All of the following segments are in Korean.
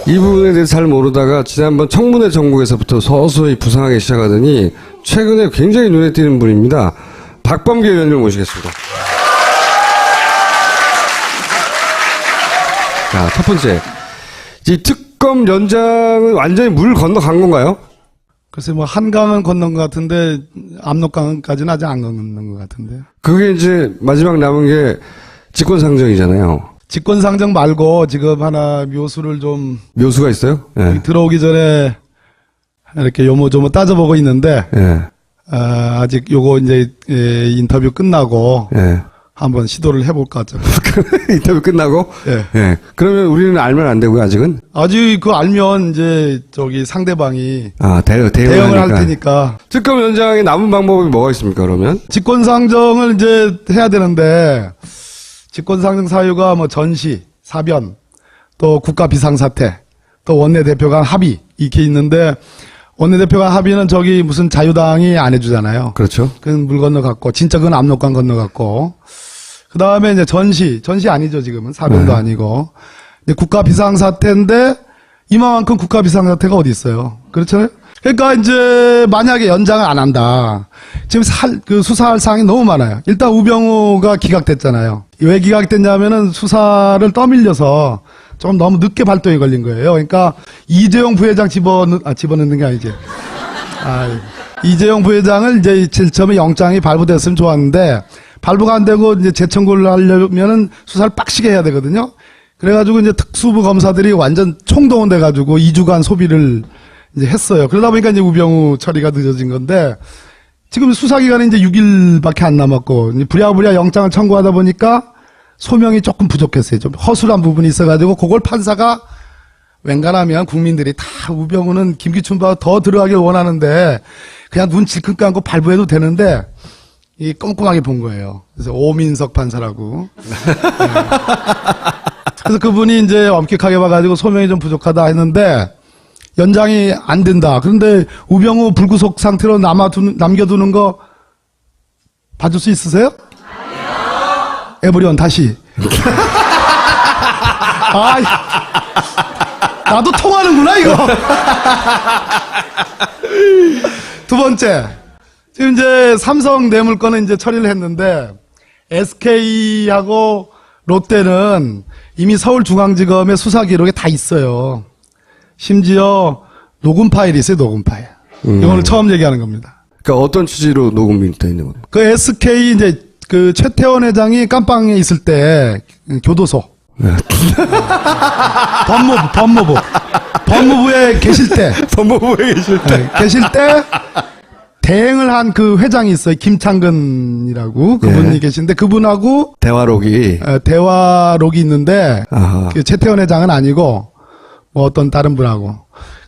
이 부분에 대해서 잘 모르다가 지난번 청문회 정국에서부터 서서히 부상하기 시작하더니 최근에 굉장히 눈에 띄는 분입니다. 박범계 의원님을 모시겠습니다. 자, 첫 번째. 이 특검 연장은 완전히 물 건너간 건가요? 글쎄 뭐 한강은 건넌 것 같은데 압록강까지는 아직 안 건넌 것 같은데. 그게 이제 마지막 남은 게 직권상정이잖아요. 직권상정 말고 지금 하나 묘수를 좀 묘수가 있어요? 예. 들어오기 전에 이렇게 요모조모 따져보고 있는데 예. 아직 요거 이제 인터뷰 끝나고 예. 한번 시도를 해볼까 죠. 인터뷰 끝나고? 예. 예. 그러면 우리는 알면 안 되고요, 아직은? 아직 그 알면 이제 저기 상대방이 대응을 할 테니까. 특검 연장에 남은 방법이 뭐가 있습니까, 그러면? 직권상정을 이제 해야 되는데 직권상정 사유가 뭐 전시, 사변, 또 국가 비상사태, 또 원내대표 간 합의 이렇게 있는데 원내대표 간 합의는 저기 무슨 자유당이 안 해주잖아요. 그렇죠. 그건 물 건너갔고 진짜 그건 압록강 건너갔고 그 다음에 이제 전시 아니죠 지금은 사변도 네. 아니고 이제 국가 비상사태인데 이만큼 국가 비상사태가 어디 있어요? 그렇죠? 그러니까 이제 만약에 연장을 안 한다. 지금 그 수사할 사항이 너무 많아요. 일단 우병우가 기각됐잖아요. 왜 기각됐냐면은 수사를 떠밀려서 좀 너무 늦게 발동이 걸린 거예요. 그러니까 이재용 부회장 집어넣는 게 아니지. 이재용 부회장을 이제 제일 처음에 영장이 발부됐으면 좋았는데 발부가 안 되고 이제 재청구를 하려면은 수사를 빡시게 해야 되거든요. 그래가지고 이제 특수부 검사들이 완전 총동원돼가지고 2주간 소비를 이제 했어요. 그러다 보니까 이제 우병우 처리가 늦어진 건데 지금 수사 기간이 이제 6일밖에 안 남았고 이제 부랴부랴 영장을 청구하다 보니까 소명이 조금 부족했어요. 좀 허술한 부분이 있어가지고 그걸 판사가 웬간하면 국민들이 다 우병우는 김기춘보다 더 들어가길 원하는데 그냥 눈 질끈 감고 발부해도 되는데 이 꼼꼼하게 본 거예요. 그래서 오민석 판사라고. 네. 그래서 그분이 이제 엄격하게 봐가지고 소명이 좀 부족하다 했는데 연장이 안 된다. 그런데 우병우 불구속 상태로 남겨두는 거 봐줄 수 있으세요? 아니요. 에브리온 다시. 나도 통하는구나 이거. 두 번째. 지금 이제 삼성 뇌물건은 이제 처리를 했는데 SK하고 롯데는 이미 서울중앙지검의 수사 기록에 다 있어요. 심지어 녹음 파일이 있어요, 녹음 파일. 이거는 처음 얘기하는 겁니다. 그러니까 어떤 취지로 녹음이 돼 있는 겁니까? 그 SK 이제 그 최태원 회장이 깜빵에 있을 때 교도소. 법무부에 계실 때. 법무부에 계실 때. 계실 때 대행을 한 그 회장이 있어요. 김창근이라고 그분이 계신데 그분하고 대화록이 있는데 그 최태원 회장은 아니고 뭐 어떤 다른 분하고.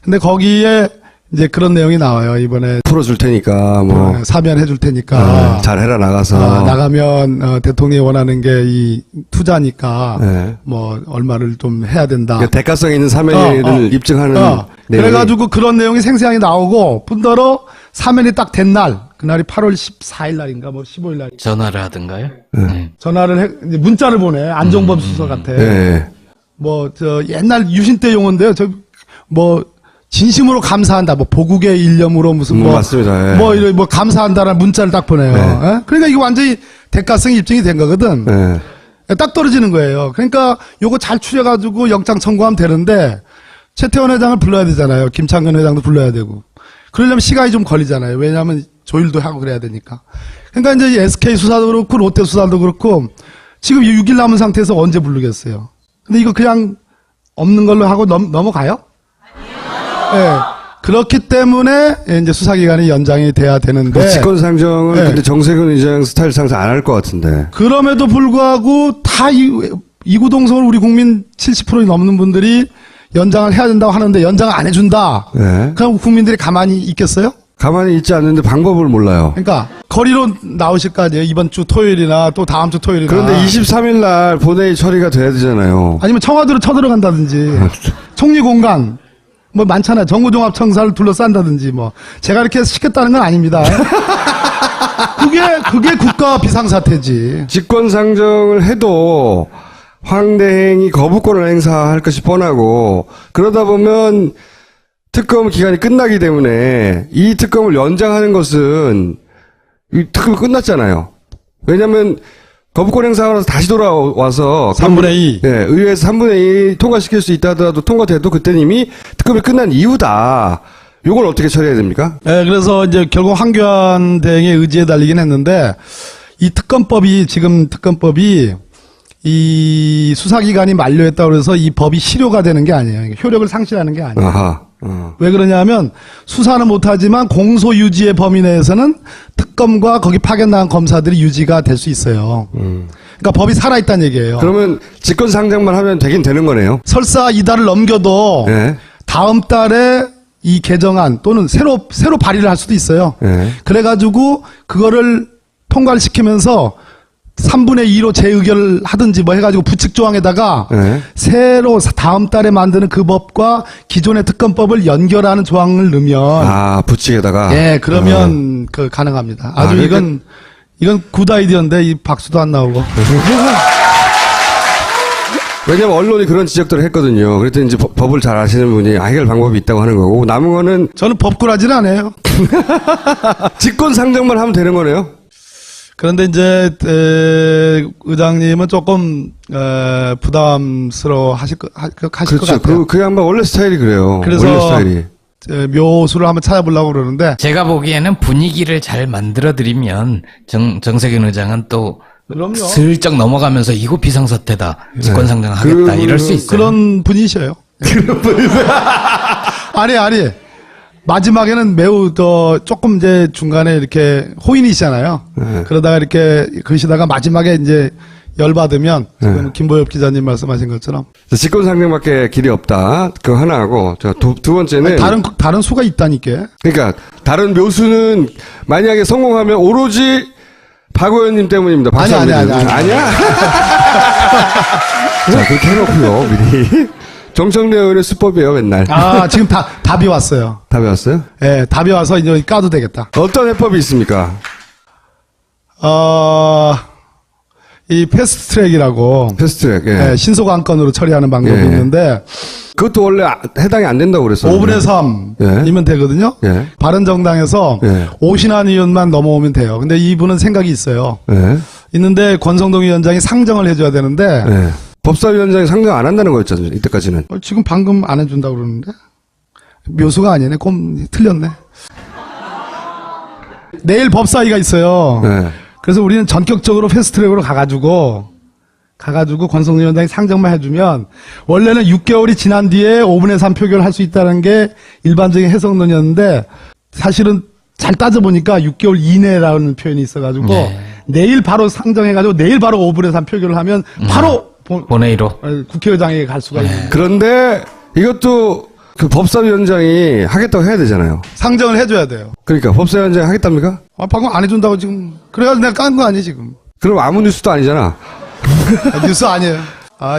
근데 거기에 이제 그런 내용이 나와요. 이번에 풀어줄 테니까 뭐 사면해 줄 테니까 잘해라 나가서 나가면 대통령이 원하는 게 이 투자니까 뭐 얼마를 좀 해야 된다. 그러니까 대가성 있는 사면을 입증하는 내용이. 그래가지고 그런 내용이 생생하게 나오고 분더러 사면이 딱 된 날 그날이 8월 14일 날인가 뭐 15일 날 전화를 하던가요? 전화를 해 이제 문자를 보내. 안종범 수석 같아. 뭐 저 옛날 유신 때 용어인데요. 저 뭐 진심으로 감사한다. 뭐 보국의 일념으로 무슨 맞습니다. 뭐 감사한다라는 문자를 딱 보내요. 그러니까 이거 완전히 대가성이 입증이 된 거거든. 딱 떨어지는 거예요. 그러니까 요거 잘 추려가지고 영장 청구하면 되는데 최태원 회장을 불러야 되잖아요. 김창근 회장도 불러야 되고. 그러려면 시간이 좀 걸리잖아요. 왜냐하면 조율도 하고 그래야 되니까. 그러니까 이제 SK 수사도 그렇고 롯데 수사도 그렇고 지금 6일 남은 상태에서 언제 부르겠어요. 근데 이거 그냥 없는 걸로 하고 넘어가요? 네. 그렇기 때문에 이제 수사기간이 연장이 돼야 되는데. 직권상정을 근데 정세균 의장 스타일상 안 할 것 같은데. 그럼에도 불구하고 다 이구동성을 우리 국민 70% 넘는 분들이 연장을 해야 된다고 하는데 연장을 안 해준다. 그럼 국민들이 가만히 있겠어요? 가만히 있지 않는데 방법을 몰라요. 그러니까 거리로 나오실 거 아니에요. 이번 주 토요일이나 또 다음 주 토요일이나. 그런데 23일 날 본회의 처리가 돼야 되잖아요. 아니면 청와대로 쳐들어간다든지 총리공간 뭐 많잖아요. 정부종합청사를 둘러싼다든지 뭐 제가 이렇게 시켰다는 건 아닙니다. 그게 국가 비상사태지. 직권상정을 해도 황 대행이 거부권을 행사할 것이 뻔하고 그러다 보면 특검 기간이 끝나기 때문에 이 특검을 연장하는 것은 이 특검이 끝났잖아요. 왜냐하면 거부권 행사하고 나서 다시 돌아와서 3분의 2. 예, 의회에서 3분의 2 통과시킬 수 있다 하더라도 통과돼도 그때는 이미 특검이 끝난 이유다. 이걸 어떻게 처리해야 됩니까? 네, 그래서 이제 결국 황교안 대행의 의지에 달리긴 했는데 이 지금 특검법이 이 수사기간이 만료했다고 해서 이 법이 실효가 되는 게 아니에요. 효력을 상실하는 게 아니에요. 아하. 왜 그러냐면 수사는 못하지만 공소 유지의 범위 내에서는 특검과 거기 파견나간 검사들이 유지가 될 수 있어요. 그러니까 법이 살아있다는 얘기예요. 그러면 직권상정만 하면 되긴 되는 거네요. 설사 이달을 넘겨도 예. 다음 달에 이 개정안 또는 새로 발의를 할 수도 있어요. 예. 그래가지고 그거를 통과를 시키면서 3분의 2로 재의결을 하든지 뭐 해가지고 부칙 조항에다가 예. 새로 다음 달에 만드는 그 법과 기존의 특검법을 연결하는 조항을 넣으면 아, 부칙에다가. 예, 그러면 그 가능합니다. 아주 그러니까- 이건 굿 아이디어인데 이 박수도 안 나오고. 왜냐면 언론이 그런 지적들을 했거든요. 그랬더니 이제 법을 잘 아시는 분이 해결 방법이 있다고 하는 거고 남은 거는 저는 법꾸라지는 안 해요. 직권상정만 하면 되는 거네요. 그런데 이제 의장님은 조금 부담스러워 하실 것 그렇죠. 같아요. 그 양반 원래 스타일이 그래요. 그래서 원래 스타일이. 묘수를 한번 찾아보려고 그러는데 제가 보기에는 분위기를 잘 만들어드리면 정세균 의장은 또 그럼요. 슬쩍 넘어가면서 이거 비상사태다. 직권상정하겠다. 이럴 수 있어요. 그런 분이셔요. 아니. 마지막에는 매우 조금 이제 중간에 이렇게 호인이시잖아요. 네. 그러다가 이렇게 그러시다가 마지막에 이제 열받으면 지금 네. 김보엽 기자님 말씀하신 것처럼 직권상정밖에 길이 없다. 그거 하나 하고 두 번째는 다른 수가 있다니까. 그러니까 다른 묘수는 만약에 성공하면 오로지 박 의원님 때문입니다. 아니야. 아니야? 자, 그렇게 해놓고요, 미리. 정청래 의원의 수법이에요, 맨날. 지금 답이 왔어요. 답이 왔어요? 예, 답이 와서 이제 까도 되겠다. 어떤 해법이 있습니까? 이 패스트 트랙이라고 패스트트랙, 예. 예, 신속 안건으로 처리하는 방법이 예. 있는데 그것도 원래 해당이 안 된다고 그랬어요. 5분의 예. 3이면 되거든요. 예. 바른정당에서 예. 오신환 의원만 넘어오면 돼요. 근데 이분은 생각이 있어요. 예. 있는데 권성동 위원장이 상정을 해줘야 되는데 예. 법사위원장이 상정 안 한다는 거였잖아요, 이때까지는. 지금 방금 안 해준다고 그러는데 묘수가 아니네. 틀렸네. 내일 법사위가 있어요. 예. 그래서 우리는 전격적으로 패스트트랙으로 가가지고 권성동 위원장이 상정만 해주면 원래는 6개월이 지난 뒤에 5분의 3 표결을 할 수 있다는 게 일반적인 해석론이었는데 사실은 잘 따져보니까 6개월 이내라는 표현이 있어가지고 내일 바로 상정해가지고 내일 바로 5분의 3 표결을 하면 바로 본회의로. 국회의장에게 갈 수가 있는. 그런데 이것도 그 법사위원장이 하겠다고 해야 되잖아요. 상정을 해줘야 돼요. 그러니까 법사위원장이 하겠답니까? 방금 안 해준다고 지금. 그래가지고 내가 깐 거 아니야, 지금. 그럼 아무 뉴스도 아니잖아. 뉴스 아니에요.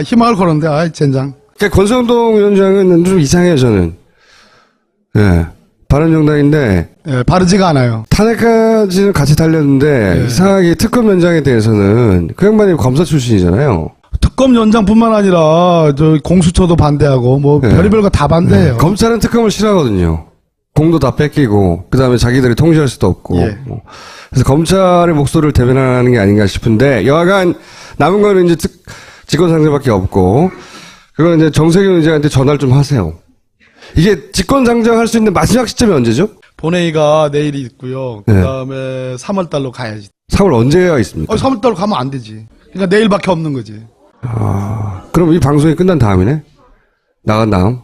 희망을 걸었는데, 젠장. 그러니까 권성동 위원장은 좀 이상해요, 저는. 예. 바른정당인데, 예, 바르지가 않아요. 탄핵까지는 같이 달렸는데, 이상하게 특검 연장에 대해서는 그 양반이 검사 출신이잖아요. 특검 연장뿐만 아니라, 공수처도 반대하고, 예. 별의별 거 다 반대해요. 검찰은 특검을 싫어하거든요. 공도 다 뺏기고, 그 다음에 자기들이 통제할 수도 없고. 예. 그래서 검찰의 목소리를 대변하는 게 아닌가 싶은데, 여하간 남은 거는 이제 직권상정밖에 없고, 그건 이제 정세균 의장한테 전화를 좀 하세요. 이게 직권상정할 수 있는 마지막 시점이 언제죠? 본회의가 내일이 있고요. 네. 그 다음에 3월달로 가야지. 3월 언제가 있습니까? 3월달로 가면 안 되지. 그러니까 내일밖에 없는 거지. 그럼 이 방송이 끝난 다음이네? 나간 다음?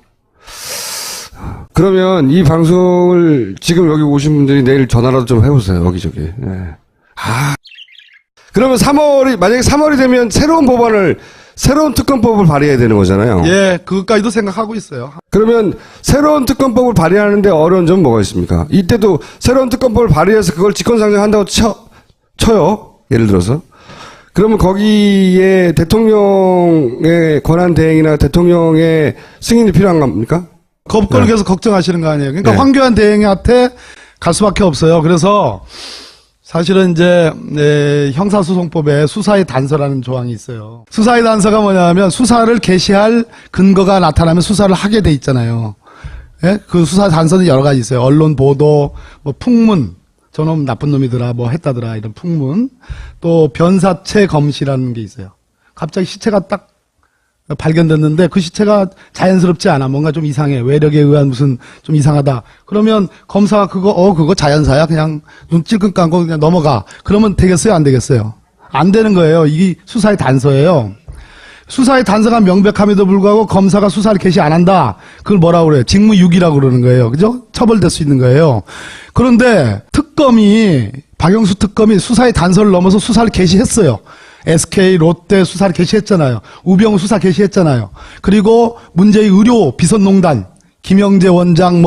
그러면 이 방송을 지금 여기 오신 분들이 내일 전화라도 좀 해보세요. 여기저기. 예. 그러면 만약에 3월이 되면 새로운 특검법을 발의해야 되는 거잖아요. 예, 그것까지도 생각하고 있어요. 그러면 새로운 특검법을 발의하는데 어려운 점은 뭐가 있습니까? 이때도 새로운 특검법을 발의해서 그걸 직권상정한다고 쳐요. 예를 들어서. 그러면 거기에 대통령의 권한 대행이나 대통령의 승인이 필요한 겁니까? 그걸 계속 걱정하시는 거 아니에요. 그러니까 네. 황교안 대행한테 갈 수밖에 없어요. 그래서 사실은 이제 형사소송법에 수사의 단서라는 조항이 있어요. 수사의 단서가 뭐냐면 수사를 개시할 근거가 나타나면 수사를 하게 돼 있잖아요. 예? 그 수사 단서는 여러 가지 있어요. 언론 보도, 뭐 풍문, 저놈 나쁜 놈이더라, 뭐 했다더라 이런 풍문, 또 변사체 검시라는 게 있어요. 갑자기 시체가 딱 발견됐는데 그 시체가 자연스럽지 않아. 뭔가 좀 이상해. 외력에 의한 무슨 좀 이상하다. 그러면 검사가 그거 자연사야. 그냥 눈 찔끔 감고 그냥 넘어가. 그러면 되겠어요? 안 되겠어요? 안 되는 거예요. 이게 수사의 단서예요. 수사의 단서가 명백함에도 불구하고 검사가 수사를 개시 안 한다. 그걸 뭐라고 그래요? 직무유기라고 그러는 거예요. 그죠? 처벌될 수 있는 거예요. 그런데 박영수 특검이 수사의 단서를 넘어서 수사를 개시했어요. SK, 롯데 수사를 개시했잖아요. 우병우 수사 개시했잖아요. 그리고 문제의 의료 비선농단, 김영재 원장,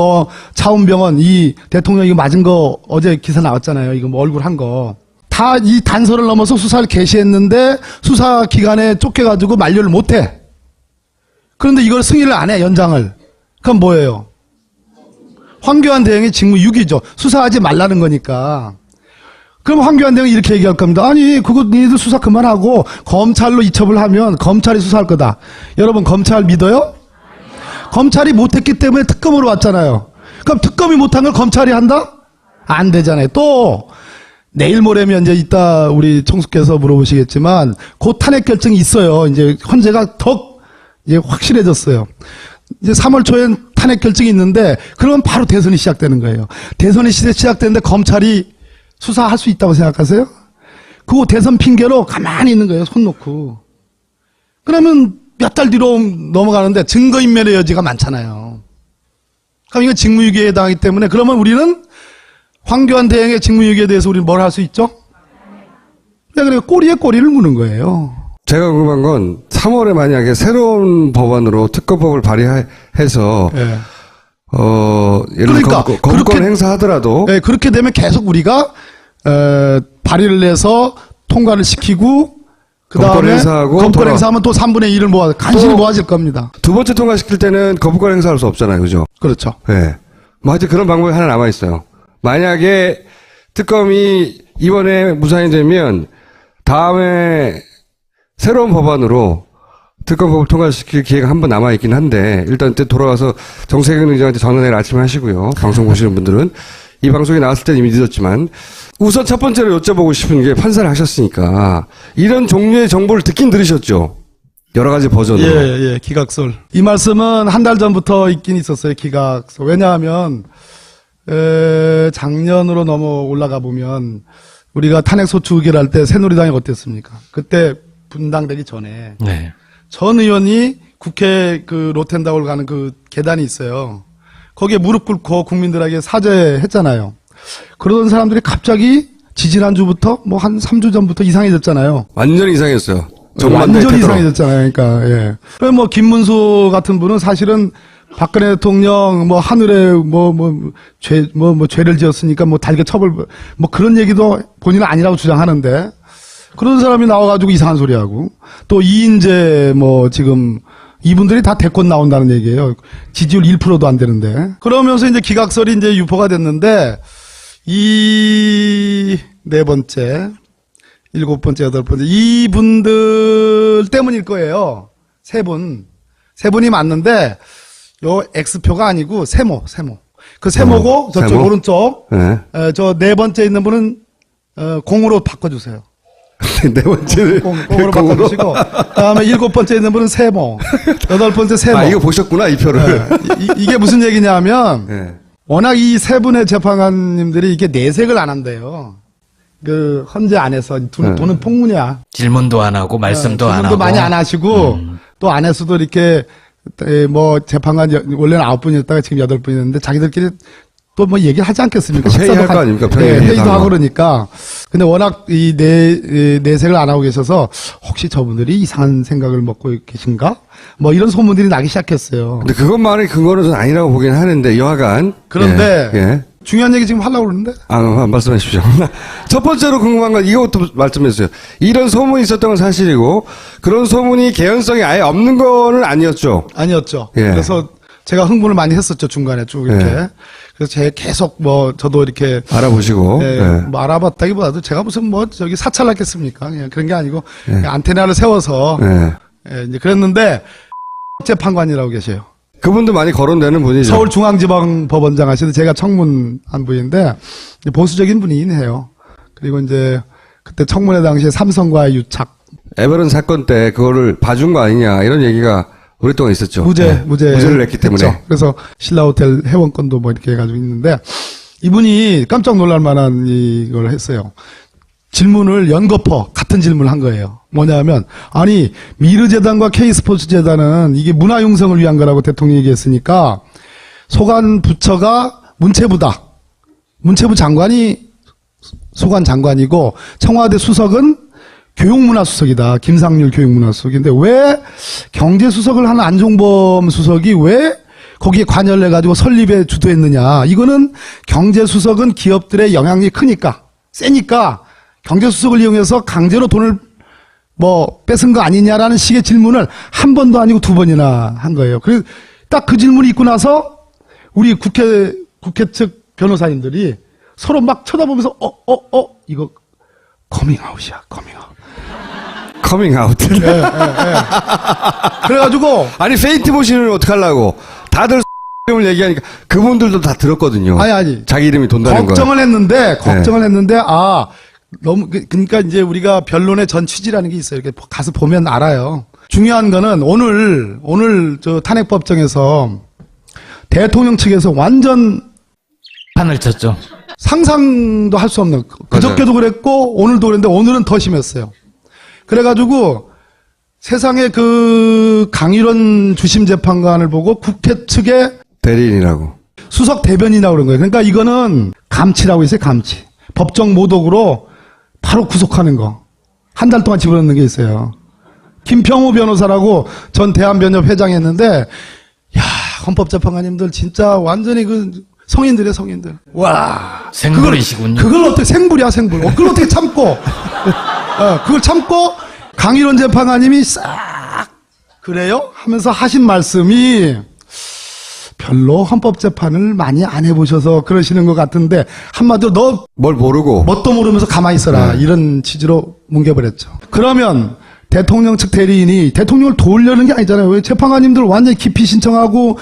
차운병원, 이 대통령 이거 맞은 거 어제 기사 나왔잖아요. 이거 뭐 얼굴 한 거. 다 이 단서를 넘어서 수사를 개시했는데 수사 기간에 쫓겨가지고 만료를 못 해. 그런데 이걸 승인을 안 해, 연장을. 그럼 뭐예요? 황교안 대행의 직무유기죠. 수사하지 말라는 거니까. 그럼 황교안 대행이 이렇게 얘기할 겁니다. 아니, 그거 니들 수사 그만하고 검찰로 이첩을 하면 검찰이 수사할 거다. 여러분, 검찰 믿어요? 검찰이 못했기 때문에 특검으로 왔잖아요. 그럼 특검이 못한 걸 검찰이 한다? 안 되잖아요. 또 내일 모레면 이제 이따 우리 총수께서 물어보시겠지만 곧 탄핵 결정이 있어요. 이제 헌재가 더 이제 확실해졌어요. 이제 3월 초엔 탄핵 결정이 있는데 그러면 바로 대선이 시작되는 거예요. 대선이 시작되는데 검찰이 수사할 수 있다고 생각하세요? 그거 대선 핑계로 가만히 있는 거예요. 손 놓고. 그러면 몇 달 뒤로 넘어가는데 증거인멸의 여지가 많잖아요. 그럼 이거 직무유기에 해당하기 때문에 그러면 우리는 황교안 대행의 직무유기에 대해서 우리는 뭘 할 수 있죠? 그냥 꼬리에 꼬리를 무는 거예요. 제가 궁금한 건 3월에 만약에 새로운 법안으로 특검법을 발의해서 예. 예를 들어 그러니까 거부권 그렇게- 행사하더라도 네, 그렇게 되면 계속 우리가 발의를 해서 통과를 시키고 그 거부권 다음에 행사하고 거부권 돌아- 행사하면 또 3분의 1을 간신히 또- 모아질 겁니다. 두 번째 통과시킬 때는 거부권 행사할 수 없잖아요, 그죠? 그렇죠. 네. 뭐 하여튼 그런 방법이 하나 남아 있어요. 만약에 특검이 이번에 무산이 되면 다음에 새로운 법안으로 특검법을 통과시킬 기회가 한 번 남아있긴 한데 일단 돌아와서 정세균 의장한테 전화 내일 아침에 하시고요. 방송 보시는 분들은 이 방송이 나왔을 때는 이미 늦었지만 우선 첫 번째로 여쭤보고 싶은 게 판사를 하셨으니까 이런 종류의 정보를 듣긴 들으셨죠? 여러 가지 버전으로. 예, 기각설. 이 말씀은 한 달 전부터 있긴 있었어요, 기각설. 왜냐하면, 작년으로 넘어 올라가 보면, 우리가 탄핵소추 의결할 때 새누리당이 어땠습니까? 그때 분당되기 전에, 네. 전 의원이 국회 그 로텐다울 가는 그 계단이 있어요. 거기에 무릎 꿇고 국민들에게 사죄했잖아요. 그러던 사람들이 갑자기 지지난주부터 뭐 한 3주 전부터 이상해졌잖아요. 완전히 이상했어요. 완전히 이상해졌잖아요. 그러니까, 예. 그럼 뭐, 김문수 같은 분은 사실은 박근혜 대통령 뭐, 하늘에 죄를 지었으니까 뭐, 달게 처벌, 뭐, 그런 얘기도 본인은 아니라고 주장하는데, 그런 사람이 나와가지고 이상한 소리 하고, 또 이인재 뭐, 지금, 이분들이 다 대권 나온다는 얘기예요. 지지율 1%도 안 되는데. 그러면서 이제 기각설이 이제 유포가 됐는데, 이 네 번째, 7번째, 8번째, 이분들 때문일 거예요. 세 분이 맞는데, 요 X표가 아니고, 세모. 그 세모고, 저쪽 세모? 오른쪽, 네. 저 네 번째 있는 분은, 공으로 바꿔주세요. 네 번째는 공으로 바꿔주시고, 그 다음에 7번째 있는 분은 세모, 8번째 세모. 아, 이거 보셨구나, 이 표를. 이게 무슨 얘기냐면, 네. 워낙 이 세 분의 재판관님들이 이게 내색을 안 한대요. 그 헌재 안에서 돈은 폭문이야. 질문도 안 하고 말씀도 안 질문도 하고. 많이 안 하시고 또 안에서도 이렇게 뭐 재판관 원래는 9분이었다가 지금 8분이었는데 자기들끼리 또 뭐 얘기하지 않겠습니까? 회의할 식사도 거 아닙니까? 네, 회의도 하고. 하고 그러니까. 근데 워낙 이 내색을 안 하고 계셔서 혹시 저분들이 이상한 생각을 먹고 계신가? 뭐 이런 소문들이 나기 시작했어요. 근데 그것만의 근거는 전 아니라고 보긴 하는데, 여하간. 그런데 예. 중요한 얘기 지금 하려고 그러는데? 말씀해 주십시오. 첫 번째로 궁금한 건 이것부터 말씀해 주세요. 이런 소문이 있었던 건 사실이고, 그런 소문이 개연성이 아예 없는 거는 아니었죠. 아니었죠. 예. 그래서 제가 흥분을 많이 했었죠, 중간에 쭉 이렇게. 예. 그래서 제 계속 뭐 저도 이렇게 알아보시고. 예, 예. 뭐 알아봤다기보다도 제가 무슨 뭐 저기 사찰났겠습니까? 그냥 그런 게 아니고 그냥 안테나를 세워서 예. 예, 이제 그랬는데 재판관이라고 계세요. 그분도 많이 거론되는 분이죠. 서울중앙지방법원장 하시는 제가 청문한 분인데 이제 보수적인 분이긴 해요. 그리고 이제 그때 청문회 당시에 삼성과의 유착 에버런 사건 때 그거를 봐준 거 아니냐 이런 얘기가 오랫동안 있었죠. 무죄를 냈기 때문에. 했죠. 그래서 신라호텔 회원권도 뭐 이렇게 해가지고 있는데 이분이 깜짝 놀랄 만한 이걸 했어요. 질문을 연거푸 같은 질문을 한 거예요. 뭐냐면 아니 미르재단과 K스포츠재단은 이게 문화융성을 위한 거라고 대통령이 얘기했으니까 소관 부처가 문체부다. 문체부 장관이 소관 장관이고 청와대 수석은 교육문화수석이다. 김상률 교육문화수석인데 왜 경제수석을 하는 안종범 수석이 왜 거기에 관여를 해가지고 설립에 주도했느냐. 이거는 경제수석은 기업들의 영향력이 크니까 세니까 경제수석을 이용해서 강제로 돈을 뭐 뺏은 거 아니냐라는 식의 질문을 한 번도 아니고 두 번이나 한 거예요. 그래서 딱 그 질문이 있고 나서 우리 국회 측 변호사님들이 서로 막 쳐다보면서 이거 커밍아웃이야 커밍아웃. 커밍아웃. 그래가지고 아니 페인트 보시는 어떡하려고. 다들 이름을 얘기하니까 그분들도 다 들었거든요. 아니 자기 이름이 돈다는 거. 걱정을 했는데 너무 그러니까 이제 우리가 변론의 전 취지라는 게 있어요. 이렇게 가서 보면 알아요. 중요한 거는 오늘 저 탄핵법정에서 대통령 측에서 완전 판을 쳤죠. 상상도 할 수 없는 그저께도 그랬고 오늘도 그랬는데 오늘은 더 심했어요. 그래가지고 세상에 그 강일원 주심 재판관을 보고 국회 측의 대리인이라고. 수석 대변인이라고 그런 거예요. 그러니까 이거는 감치라고 있어요. 감치. 법정 모독으로 바로 구속하는 거. 한 달 동안 집어넣는 게 있어요. 김평우 변호사라고 전 대한변협 회장했는데 야 헌법재판관님들 진짜 완전히 그 성인들이에요. 성인들. 와. 생불이시군요. 그걸 어떻게 생불이야 생불. 그걸 어떻게 참고 그걸 참고 강일원 재판관님이 싹 그래요? 하면서 하신 말씀이 별로 헌법재판을 많이 안 해보셔서 그러시는 것 같은데 한마디로 너 뭘 모르고. 뭣도 모르면서 가만히 있어라 이런 취지로 뭉개버렸죠. 그러면 대통령 측 대리인이 대통령을 도우려는 게 아니잖아요. 왜 재판관님들 완전히 기피 신청하고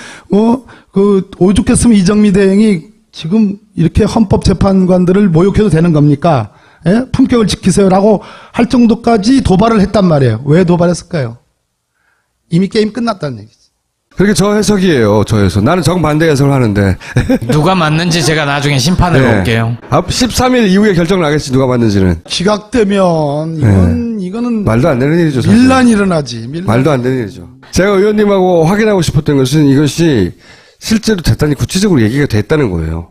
오죽했으면 이정미 대행이 지금 이렇게 헌법재판관들을 모욕해도 되는 겁니까? 예? 품격을 지키세요라고 할 정도까지 도발을 했단 말이에요. 왜 도발했을까요? 이미 게임 끝났다는 얘기죠. 그렇게 저 해석이에요. 저 해석. 나는 정반대 해석을 하는데. 누가 맞는지 제가 나중에 심판을 네. 볼게요. 13일 이후에 결정 나겠지 누가 맞는지는. 기각되면 이거는 말도 안 되는 일이죠. 사실. 밀란이 일어나지. 말도 안 되는 일이죠. 제가 의원님하고 확인하고 싶었던 것은 이것이 실제로 대단히 구체적으로 얘기가 됐다는 거예요.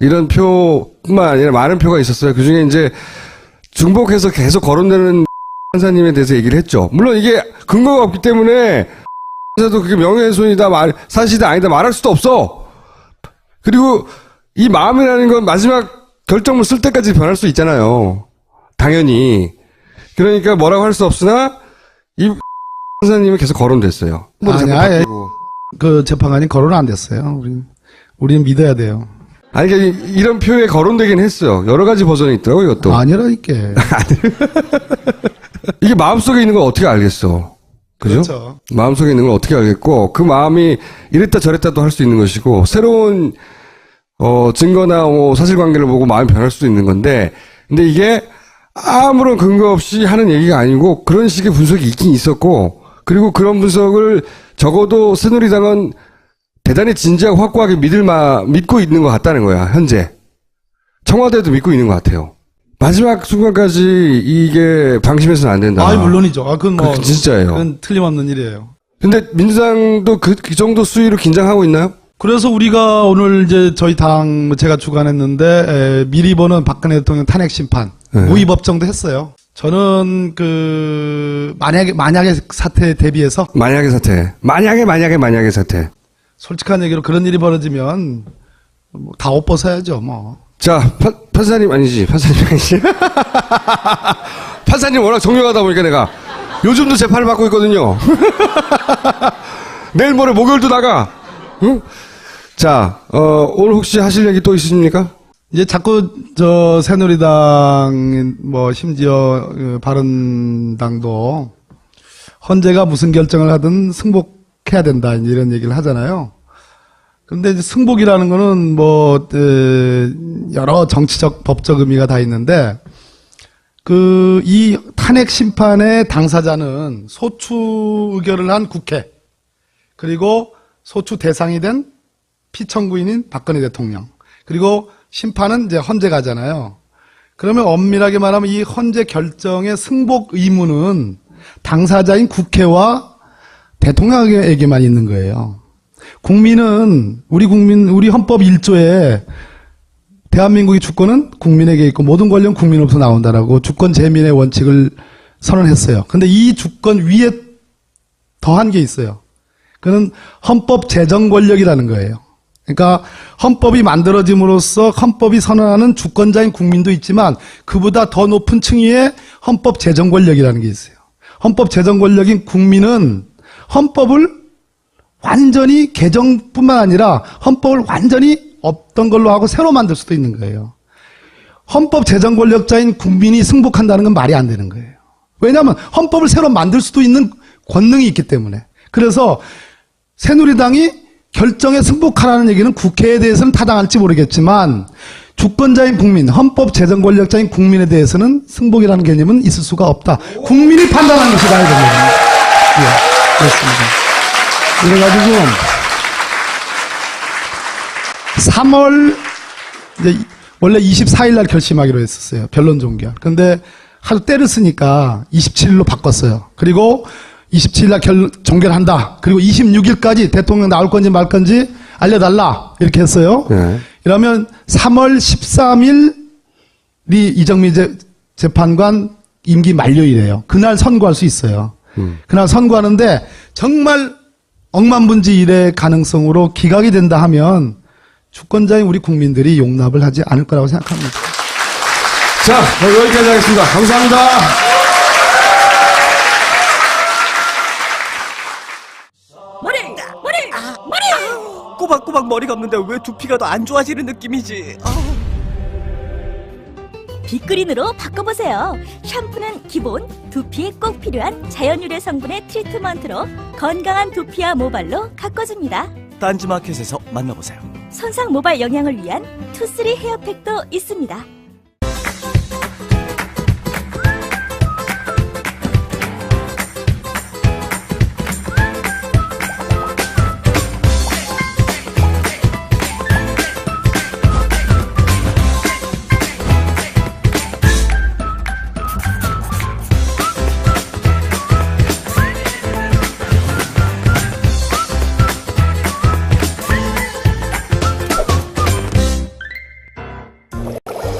이런 표뿐만 아니라 많은 표가 있었어요. 그중에 이제 중복해서 계속 거론되는 판사님에 대해서 얘기를 했죠. 물론 이게 근거가 없기 때문에 판사도 그게 명예훼손이다, 사실이다, 아니다 말할 수도 없어. 그리고 이 마음이라는 건 마지막 결정문 쓸 때까지 변할 수 있잖아요. 당연히. 그러니까 뭐라고 할 수 없으나 이 판사님은 계속 거론됐어요. 아니야, 그 재판관이 거론 안 됐어요. 우리는 믿어야 돼요. 아니, 그러니까 이런 표에 거론되긴 했어요. 여러 가지 버전이 있더라고, 이것도. 아니라니까. 이게 마음속에 있는 걸 어떻게 알겠어. 그죠? 그렇죠. 마음속에 있는 걸 어떻게 알겠고, 그 마음이 이랬다 저랬다도 할 수 있는 것이고, 새로운, 증거나 사실관계를 보고 마음이 변할 수도 있는 건데, 근데 이게 아무런 근거 없이 하는 얘기가 아니고, 그런 식의 분석이 있긴 있었고, 그리고 그런 분석을 적어도 새누리당은 대단히 진지하고 확고하게 믿고 있는 것 같다는 거야, 현재. 청와대도 믿고 있는 것 같아요. 마지막 순간까지 이게 방심해서는 안 된다. 물론이죠. 그건 그건 진짜예요. 그건 틀림없는 일이에요. 근데 민주당도 그 정도 수위로 긴장하고 있나요? 그래서 우리가 오늘 이제 저희 당 제가 주관했는데 미리 보는 박근혜 대통령 탄핵 심판 모의 법정도 했어요. 저는 만약의 사태에 대비해서 만약의 사태. 만약의 사태. 솔직한 얘기로 그런 일이 벌어지면 다 옷 벗어야죠, 뭐. 자, 판사님 아니지. 판사님 워낙 정명하다 보니까 내가 요즘도 재판을 받고 있거든요. 내일 모레 목요일도 나가. 응? 자, 오늘 혹시 하실 얘기 또 있으십니까? 이제 자꾸 새누리당 뭐 심지어 바른당도 헌재가 무슨 결정을 하든 승복해야 된다 이런 얘기를 하잖아요. 그런데 이제 승복이라는 거는 뭐 여러 정치적 법적 의미가 다 있는데 이 탄핵 심판의 당사자는 소추 의결을 한 국회 그리고 소추 대상이 된 피청구인인 박근혜 대통령 그리고 심판은 이제 헌재가잖아요. 그러면 엄밀하게 말하면 이 헌재 결정의 승복 의무는 당사자인 국회와 대통령에게만 있는 거예요. 국민은 우리 헌법 1조에 대한민국의 주권은 국민에게 있고 모든 권력은 국민으로부터 나온다라고 주권 재민의 원칙을 선언했어요. 근데 이 주권 위에 더한 게 있어요. 그는 헌법 제정 권력이라는 거예요. 그러니까 헌법이 만들어짐으로써 헌법이 선언하는 주권자인 국민도 있지만 그보다 더 높은 층위의 헌법 제정 권력이라는 게 있어요. 헌법 제정 권력인 국민은 헌법을 완전히 개정뿐만 아니라 헌법을 완전히 없던 걸로 하고 새로 만들 수도 있는 거예요. 헌법 제정 권력자인 국민이 승복한다는 건 말이 안 되는 거예요. 왜냐하면 헌법을 새로 만들 수도 있는 권능이 있기 때문에. 그래서 새누리당이 결정에 승복하라는 얘기는 국회에 대해서는 타당할지 모르겠지만 주권자인 국민, 헌법 제정 권력자인 국민에 대해서는 승복이라는 개념은 있을 수가 없다. 국민이 판단하는 것이다 이겁니다. 예, 그렇습니다. 그래가지고 3월 이제 원래 24일 날 결심하기로 했었어요. 변론 종결. 근데 하루 때를 쓰니까 27일로 바꿨어요. 그리고 27일 날 종결한다. 그리고 26일까지 대통령 나올 건지 말 건지 알려달라. 이렇게 했어요. 네. 이러면 3월 13일이 이정미 재판관 임기 만료일이에요. 그날 선고할 수 있어요. 그날 선고하는데 정말 억만분지 1의 가능성으로 기각이 된다 하면 주권자인 우리 국민들이 용납을 하지 않을 거라고 생각합니다. 자, 여기까지 하겠습니다. 감사합니다. 머리! 꼬박꼬박 머리 감는데 왜 두피가 더 안 좋아지는 느낌이지? 빅그린으로 바꿔보세요. 샴푸는 기본, 두피에 꼭 필요한 자연유래 성분의 트리트먼트로 건강한 두피와 모발로 가꿔줍니다. 딴지마켓에서 만나보세요. 손상 모발 영양을 위한 투쓰리 헤어팩도 있습니다.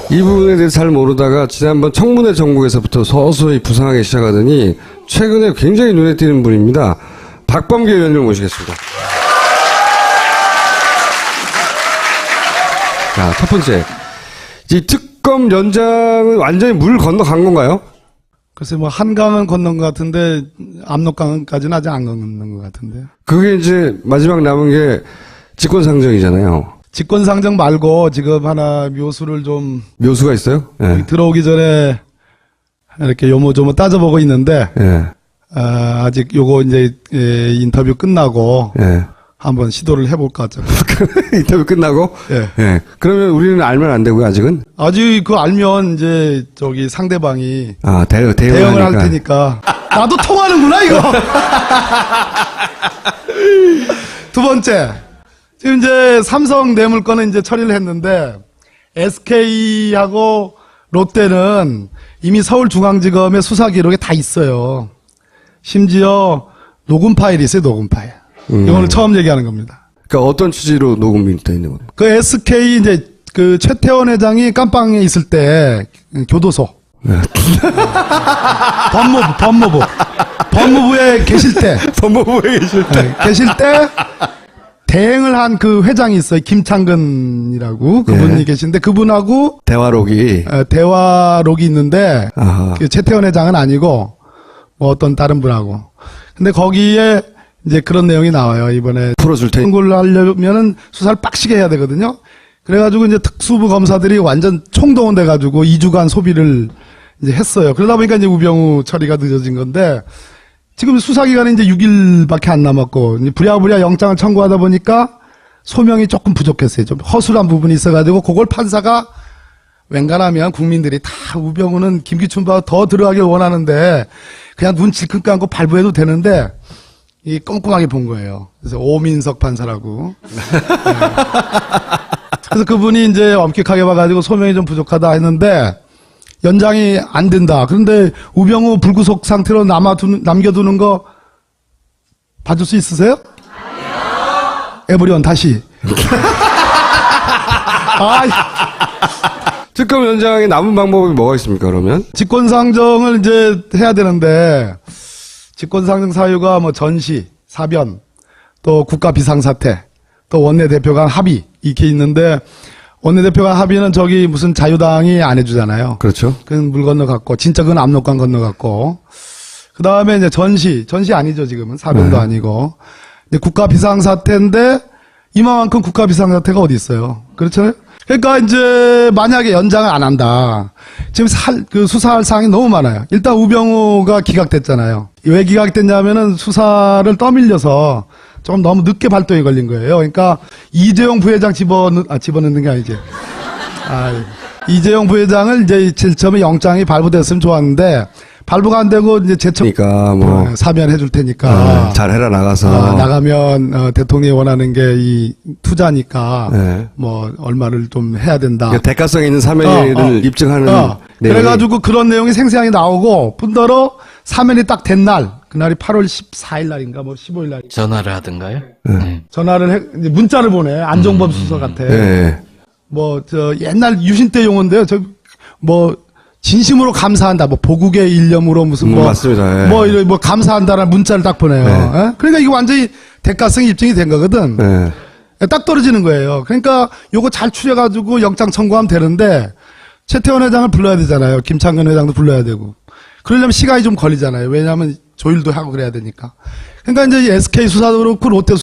이 부분에 대해서 잘 모르다가 지난번 청문회 정국에서부터 서서히 부상하기 시작하더니 최근에 굉장히 눈에 띄는 분입니다. 박범계 의원님을 모시겠습니다. 자, 첫 번째. 이 특검 연장은 완전히 물 건너간 건가요? 글쎄 뭐 한강은 건넌 것 같은데 압록강까지는 아직 안 건넌 것 같은데요. 그게 이제 마지막 남은 게 직권상정이잖아요. 직권상정 말고 지금 하나 묘수를 좀 묘수가 있어요? 예. 들어오기 전에 이렇게 요모조모 따져보고 있는데 예. 아직 요거 이제 인터뷰 끝나고 예. 한번 시도를 해볼 것 같죠. 인터뷰 끝나고? 예. 예. 그러면 우리는 알면 안 되고요, 아직은? 아직 그 알면 이제 저기 상대방이 대응을 할 테니까. 나도 통하는구나, 이거. 두 번째. 지금 이제 삼성 뇌물건은 이제 처리를 했는데 SK하고 롯데는 이미 서울중앙지검의 수사 기록에 다 있어요. 심지어 녹음 파일이 있어요, 녹음 파일. 이거는 처음 얘기하는 겁니다. 그러니까 어떤 취지로 녹음이 돼 있는 겁니까? 그 SK 이제 그 최태원 회장이 깜빵에 있을 때 교도소. 법무부에 계실 때. 법무부에 계실 때. 계실 때 대행을 한 그 회장이 있어요. 김창근이라고 그분이 계신데 그분하고 대화록이 대화록이 있는데 그 최태원 회장은 아니고 뭐 어떤 다른 분하고. 근데 거기에 이제 그런 내용이 나와요. 이번에 풀어줄 테니. 선고를 하려면은 수사를 빡시게 해야 되거든요. 그래가지고 이제 특수부 검사들이 완전 총동원돼가지고 2주간 소비를 이제 했어요. 그러다 보니까 이제 우병우 처리가 늦어진 건데 지금 수사기간이 이제 6일밖에 안 남았고 이제 부랴부랴 영장을 청구하다 보니까 소명이 조금 부족했어요. 좀 허술한 부분이 있어가지고 그걸 판사가 웬간하면 국민들이 다 우병우는 김기춘보다 더 들어가길 원하는데 그냥 눈 질끈 감고 발부해도 되는데 이 꼼꼼하게 본 거예요. 그래서 오민석 판사라고. 네. 그래서 그분이 이제 엄격하게 봐가지고 소명이 좀 부족하다 했는데 연장이 안 된다. 그런데 우병우 불구속 상태로 남겨두는 거 봐줄 수 있으세요? 에브리온 다시. 특검 연장에 남은 방법이 뭐가 있습니까, 그러면? 직권상정을 이제 해야 되는데 직권상정 사유가 뭐 전시, 사변, 또 국가 비상사태, 또 원내대표 간 합의 이렇게 있는데 원내대표 간 합의는 저기 무슨 자유당이 안 해주잖아요. 그렇죠. 그건 물 건너갔고 진짜 그건 압록강 건너갔고 그 다음에 이제 전시 아니죠 지금은 사변도 아니고 근데 국가 비상사태인데 이만큼 국가 비상사태가 어디 있어요? 그렇죠? 그러니까 이제 만약에 연장을 안 한다. 지금 그 수사할 사항이 너무 많아요. 일단 우병우가 기각됐잖아요. 왜 기각됐냐면은 수사를 떠밀려서 좀 너무 늦게 발동이 걸린 거예요. 그러니까 이재용 부회장 집어넣는 게 아니지. 이재용 부회장을 이제 제일 처음에 영장이 발부됐으면 좋았는데 발부가 안 되고 이제 그러니까 뭐 사면 해줄 테니까 잘 해라 나가서 나가면 대통령이 원하는 게 이 투자니까 네. 뭐 얼마를 좀 해야 된다. 그러니까 대가성 있는 사면을 입증하는 내용이. 그래가지고 그런 내용이 생생하게 나오고 뿐더러 사면이 딱 된 날 그날이 8월 14일 날인가 뭐 15일 날 전화를 하던가요? 전화를 이제 문자를 보내 안종범 수석 같아. 네. 뭐 저 옛날 유신 때 용어인데요. 저 뭐 진심으로 감사한다. 뭐 보국의 일념으로 무슨 뭐 맞습니다. 예. 뭐 이런 뭐 감사한다라는 문자를 딱 보내요. 네. 예? 그러니까 이거 완전히 대가성이 입증이 된 거거든. 네. 딱 떨어지는 거예요. 그러니까 요거 잘 추려가지고 영장 청구하면 되는데 최태원 회장을 불러야 되잖아요. 김창근 회장도 불러야 되고. 그러려면 시간이 좀 걸리잖아요. 왜냐하면 조율도 하고 그래야 되니까. 그러니까 이제 SK 수사도 그렇고 롯데